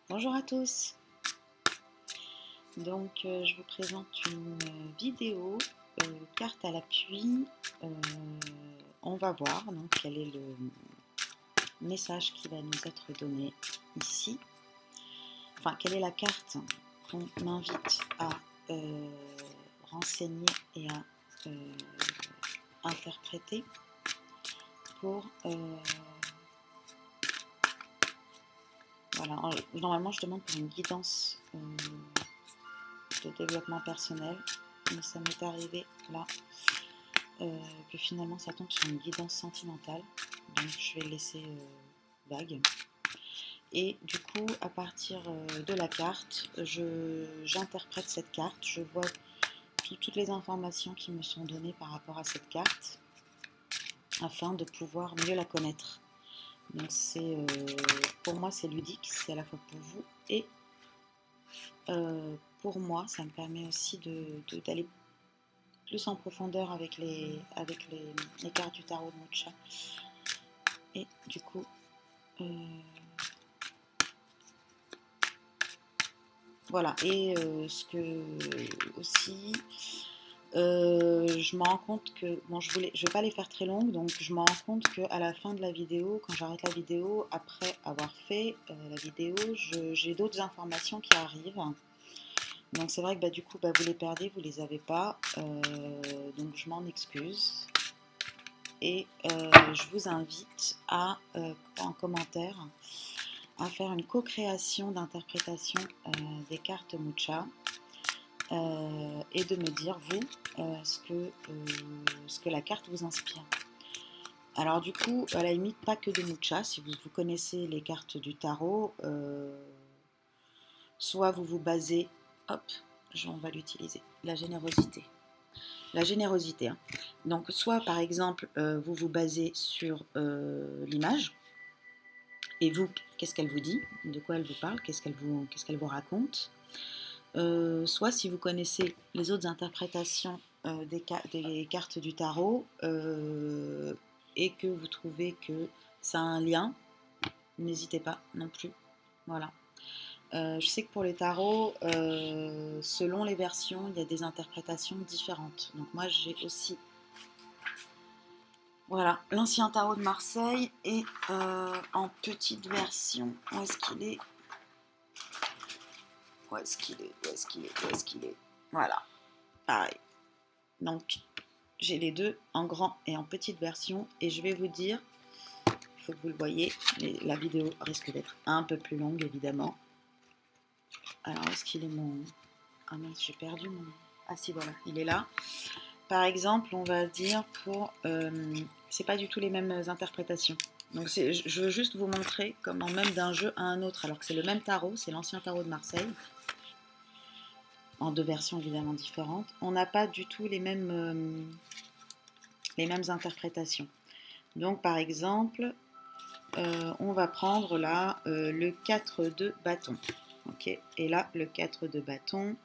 Bonjour à tous. Donc, je vous présente une vidéo carte à l'appui. Euh, on va voir donc quel est le message qui va nous être donné ici. Enfin, quelle est la carte qu'on m'invite à renseigner et à interpréter pour voilà. Normalement, je demande pour une guidance de développement personnel, mais ça m'est arrivé là que finalement ça tombe sur une guidance sentimentale, donc je vais le laisser vague. Et du coup, à partir de la carte, j'interprète cette carte, je vois toutes les informations qui me sont données par rapport à cette carte, afin de pouvoir mieux la connaître. Donc pour moi c'est ludique, c'est à la fois pour vous et pour moi, ça me permet aussi d'aller plus en profondeur avec les cartes du tarot de Mocha. Et du coup, voilà. Et ce que aussi, je me rends compte que, bon, je vais pas les faire très longues, donc je me rends compte qu'à la fin de la vidéo, quand j'arrête la vidéo, après avoir fait la vidéo, j'ai d'autres informations qui arrivent. Donc c'est vrai que du coup, vous les perdez, vous les avez pas. Donc je m'en excuse. Et je vous invite à, en commentaire, à faire une co-création d'interprétation des cartes Mocha et de me dire, vous, ce que la carte vous inspire. Alors du coup, à la limite, pas que de Mocha, si vous connaissez les cartes du tarot, soit vous vous basez, hop, on va l'utiliser, la générosité. La générosité. Hein. Donc, soit par exemple, vous vous basez sur l'image, et vous, qu'est-ce qu'elle vous dit, de quoi elle vous parle, qu'est-ce qu'elle vous raconte. Soit si vous connaissez les autres interprétations des cartes du tarot et que vous trouvez que ça a un lien, n'hésitez pas non plus. Voilà. Je sais que pour les tarots, selon les versions, il y a des interprétations différentes. Donc moi, j'ai aussi voilà, l'ancien tarot de Marseille et en petite version, où est-ce qu'il est? Où est-ce qu'il est? Où est-ce qu'il est? Où est-ce qu'il est? Voilà, pareil. Donc, j'ai les deux en grand et en petite version et je vais vous dire, il faut que vous le voyez, mais la vidéo risque d'être un peu plus longue évidemment. Alors, est-ce qu'il est mon... Ah mince, j'ai perdu mon... Ah si, voilà, il est là. Par exemple, on va dire pour... c'est pas du tout les mêmes interprétations. Donc je veux juste vous montrer comment même d'un jeu à un autre, alors que c'est le même tarot, c'est l'ancien tarot de Marseille, en deux versions évidemment différentes, on n'a pas du tout les mêmes interprétations. Donc par exemple, on va prendre là le 4 de bâton. Okay. Et là, le 4 de bâton,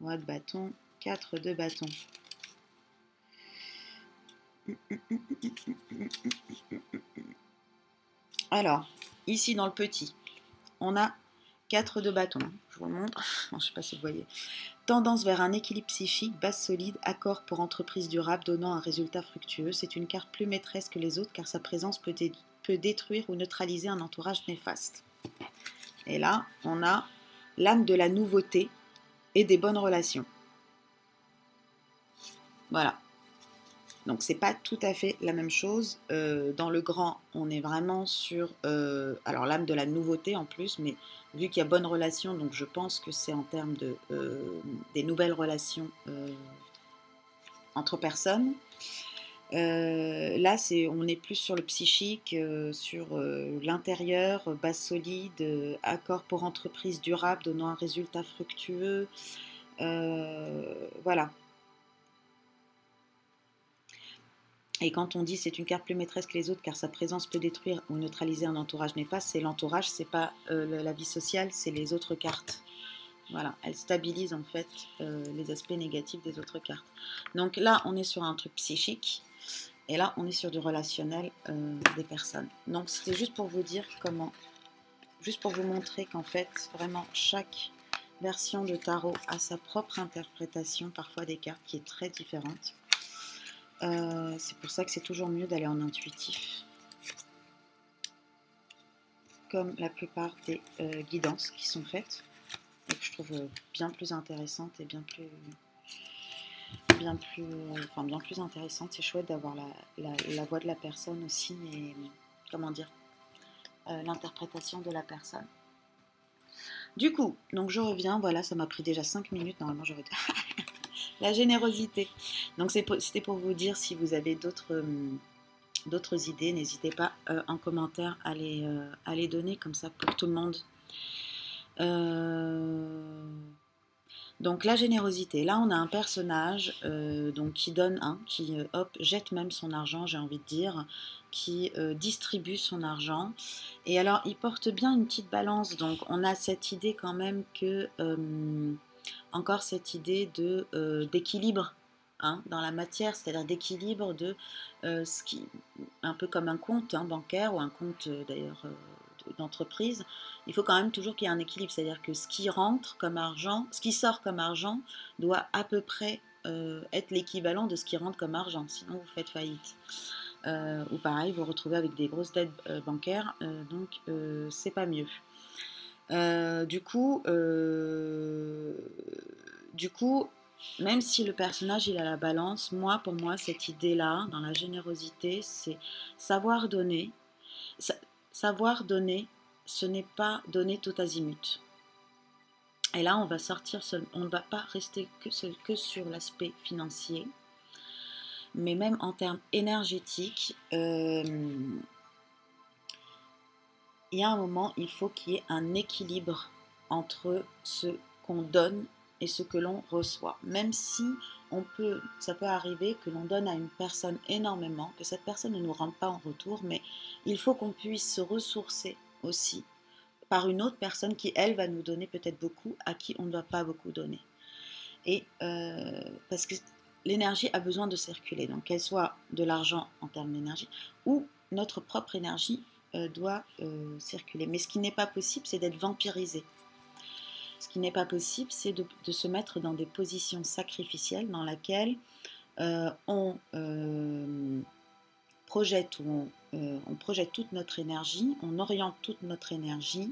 roi de bâton, 4 de bâton. Alors, ici dans le petit, on a 4 de bâton. Je vous le montre. Je ne sais pas si vous voyez. Tendance vers un équilibre psychique, base solide, accord pour entreprise durable donnant un résultat fructueux. C'est une carte plus maîtresse que les autres car sa présence peut détruire ou neutraliser un entourage néfaste. Et là, on a l'âme de la nouveauté et des bonnes relations. Voilà. Donc c'est pas tout à fait la même chose. Dans le grand, on est vraiment sur alors l'âme de la nouveauté en plus, mais vu qu'il y a bonne relation, donc je pense que c'est en termes de des nouvelles relations entre personnes. Là, on est plus sur le psychique, sur l'intérieur, base solide, accord pour entreprise durable donnant un résultat fructueux. Voilà. Et quand on dit c'est une carte plus maîtresse que les autres car sa présence peut détruire ou neutraliser un entourage néfaste, c'est l'entourage, c'est pas la vie sociale, c'est les autres cartes. Voilà, elle stabilise en fait les aspects négatifs des autres cartes. Donc là, on est sur un truc psychique et là, on est sur du relationnel des personnes. Donc c'était juste pour vous dire comment juste pour vous montrer qu'en fait, vraiment, chaque version de tarot a sa propre interprétation, parfois des cartes, qui est très différente. C'est pour ça que c'est toujours mieux d'aller en intuitif, comme la plupart des guidances qui sont faites, et que je trouve bien plus intéressantes et bien plus intéressante. C'est chouette d'avoir la voix de la personne aussi et comment dire, l'interprétation de la personne. Du coup, donc je reviens, voilà, ça m'a pris déjà 5 minutes, normalement j'aurais la générosité. Donc c'était pour vous dire, si vous avez d'autres idées, n'hésitez pas en commentaire à les donner, comme ça pour tout le monde. Donc la générosité, là on a un personnage donc qui donne, qui jette même son argent, j'ai envie de dire, qui distribue son argent. Et alors il porte bien une petite balance, donc on a cette idée quand même que, encore cette idée d'équilibre dans la matière, c'est-à-dire d'équilibre de ce qui, un peu comme un compte bancaire ou un compte d'ailleurs d'entreprise, il faut quand même toujours qu'il y ait un équilibre, c'est-à-dire que ce qui rentre comme argent, ce qui sort comme argent doit à peu près être l'équivalent de ce qui rentre comme argent, sinon vous faites faillite. Ou pareil, vous vous retrouvez avec des grosses dettes bancaires, donc c'est pas mieux. Du coup, même si le personnage il a la balance, pour moi, cette idée-là, dans la générosité, c'est savoir donner. Savoir donner, ce n'est pas donner tout azimut. Et là, on va on ne va pas rester que sur l'aspect financier, mais même en termes énergétiques, il y a un moment, il faut qu'il y ait un équilibre entre ce qu'on donne et ce que l'on reçoit. Même si ça peut arriver que l'on donne à une personne énormément, que cette personne ne nous rende pas en retour, mais il faut qu'on puisse se ressourcer aussi par une autre personne qui, elle, va nous donner peut-être beaucoup, à qui on ne doit pas beaucoup donner. Et parce que l'énergie a besoin de circuler, donc qu'elle soit de l'argent en termes d'énergie, ou notre propre énergie doit circuler. Mais ce qui n'est pas possible, c'est d'être vampirisé. Ce qui n'est pas possible, c'est de se mettre dans des positions sacrificielles dans lesquelles on projette toute notre énergie, on oriente toute notre énergie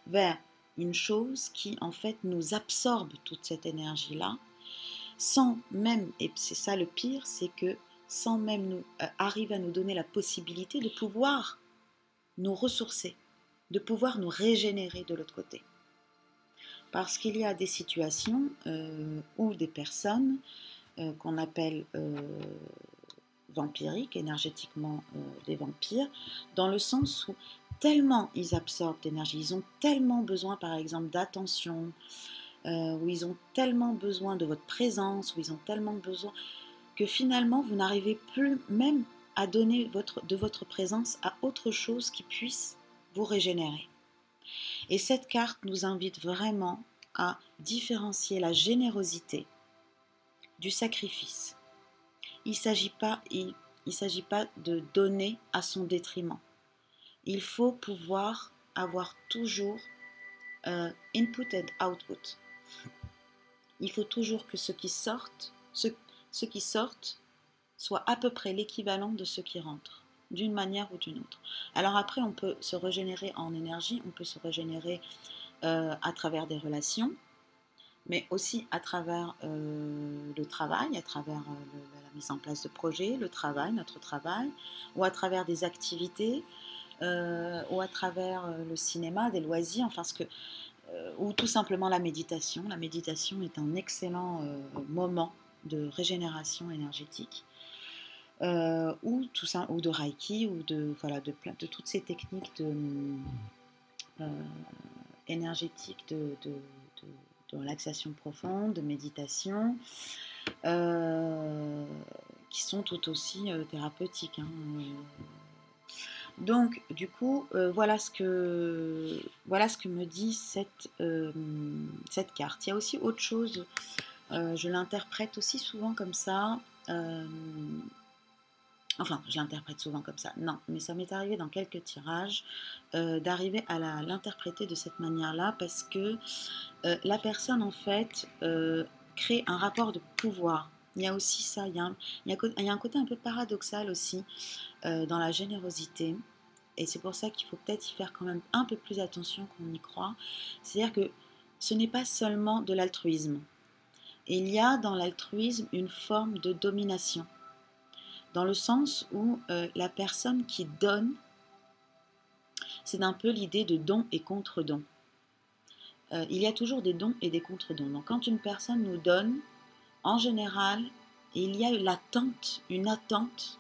vers une chose qui en fait nous absorbe toute cette énergie-là, sans même, et c'est ça le pire, c'est que sans même nous arriver à nous donner la possibilité de pouvoir nous ressourcer, de pouvoir nous régénérer de l'autre côté. Parce qu'il y a des situations où des personnes qu'on appelle vampiriques, énergétiquement des vampires, dans le sens où tellement ils absorbent d'énergie, ils ont tellement besoin par exemple d'attention, où ils ont tellement besoin de votre présence, où ils ont tellement besoin que finalement vous n'arrivez plus même à donner de votre présence à autre chose qui puisse vous régénérer. Et cette carte nous invite vraiment à différencier la générosité du sacrifice. Il ne s'agit pas de donner à son détriment. Il faut pouvoir avoir toujours input and output. Il faut toujours que ce qui sorte soit à peu près l'équivalent de ce qui rentre, d'une manière ou d'une autre. Alors après, on peut se régénérer en énergie, on peut se régénérer à travers des relations, mais aussi à travers le travail, à travers la mise en place de projets, notre travail, ou à travers des activités, ou à travers le cinéma, des loisirs, ou tout simplement la méditation. La méditation est un excellent moment de régénération énergétique, ou de Reiki, ou de toutes ces techniques énergétiques de relaxation profonde, de méditation, qui sont tout aussi thérapeutiques. Donc, du coup, voilà ce que me dit cette carte. Il y a aussi autre chose, je l'interprète aussi souvent comme ça. Enfin, je l'interprète souvent comme ça. Non, mais ça m'est arrivé dans quelques tirages d'arriver à l'interpréter de cette manière-là parce que la personne, en fait, crée un rapport de pouvoir. Il y a aussi ça, il y a un côté un peu paradoxal aussi dans la générosité. Et c'est pour ça qu'il faut peut-être y faire quand même un peu plus attention qu'on y croit. C'est-à-dire que ce n'est pas seulement de l'altruisme. Il y a dans l'altruisme une forme de domination. Dans le sens où la personne qui donne, c'est un peu l'idée de don et contre-don. Il y a toujours des dons et des contre-dons. Donc quand une personne nous donne, en général, il y a une attente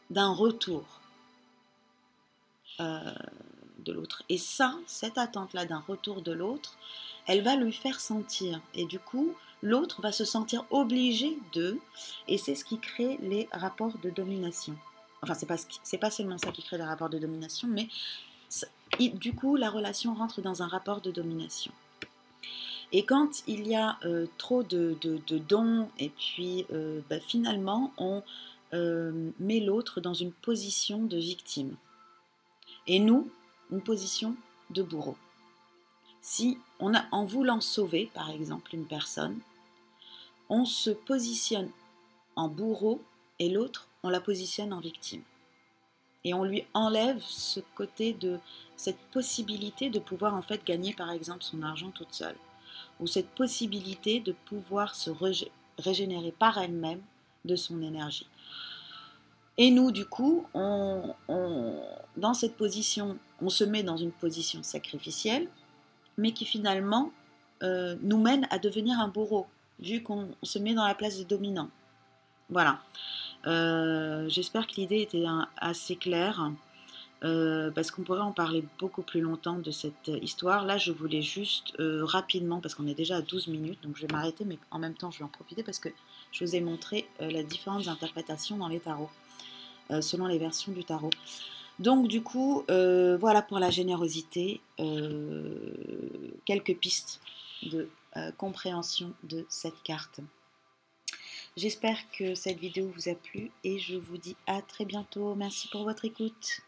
d'un retour de l'autre. Et ça, cette attente-là d'un retour de l'autre, elle va lui faire sentir. Et du coup, l'autre va se sentir obligé de, et c'est ce qui crée les rapports de domination. Enfin, c'est pas seulement ça qui crée les rapports de domination, mais du coup, la relation rentre dans un rapport de domination. Et quand il y a trop de dons, et puis finalement, on met l'autre dans une position de victime. Et nous, une position de bourreau. Si en voulant sauver, par exemple, une personne, on se positionne en bourreau et l'autre, on la positionne en victime. Et on lui enlève ce côté de cette possibilité de pouvoir en fait gagner par exemple son argent toute seule. Ou cette possibilité de pouvoir se régénérer par elle-même de son énergie. Et nous, du coup, dans cette position, on se met dans une position sacrificielle, mais qui finalement nous mène à devenir un bourreau, vu qu'on se met dans la place de dominant. Voilà. J'espère que l'idée était assez claire, parce qu'on pourrait en parler beaucoup plus longtemps de cette histoire. Là, je voulais juste rapidement, parce qu'on est déjà à 12 minutes, donc je vais m'arrêter, mais en même temps, je vais en profiter parce que je vous ai montré les différentes interprétations dans les tarots, selon les versions du tarot. Donc du coup, voilà pour la générosité, quelques pistes de compréhension de cette carte. J'espère que cette vidéo vous a plu et je vous dis à très bientôt. Merci pour votre écoute.